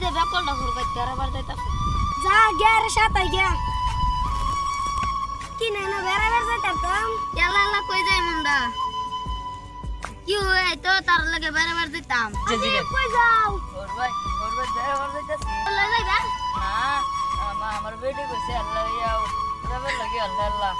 যে বেকলটা ঘুরবাই তেরা বার যাইতাছে যা গের সাথে গিয়া কি না না বেড়াবার যাইতাম এলা এলা কই যাই মুন্ডা কি হই তো তার লাগে বেড়াবার দিতাম কই যাও করবাই বেড়াবার যাইতাছি এলা যাইবা না আমার বেটি কইছে আল্লাহ ইয়াও যাবার লাগে আল্লাহ আল্লাহ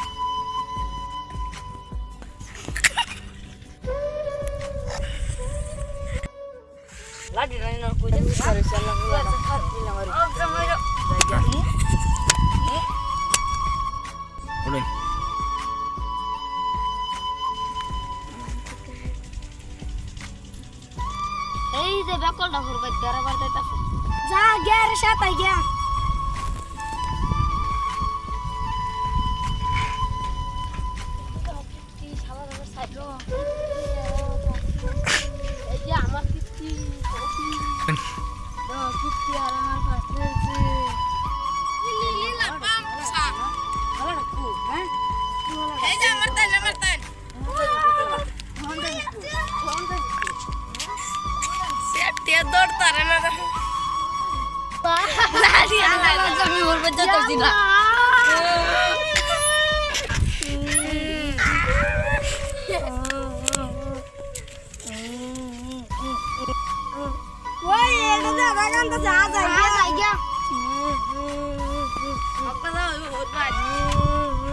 লাডি রানি না কই যাবি আরে আল্লাহ আল্লাহ খাতি না মারি ও জামাইরা ওরে এই যে বেকলটা ঘুরবাই তেরা বার যাইতাছে যা গের সাথে গিয়া এই যে আমার কিস্তি কিস্তি আর আমার কাছে লীলা পামসা ভালো রাখো হ্যাঁ এই যে আমার তাই সেটে দৌড়তারে না লাডি আলা জমি বলবে যাচ্ছি না ওই এটা যা বাগান তো যা যা যাই গিয়া আপনারা ওই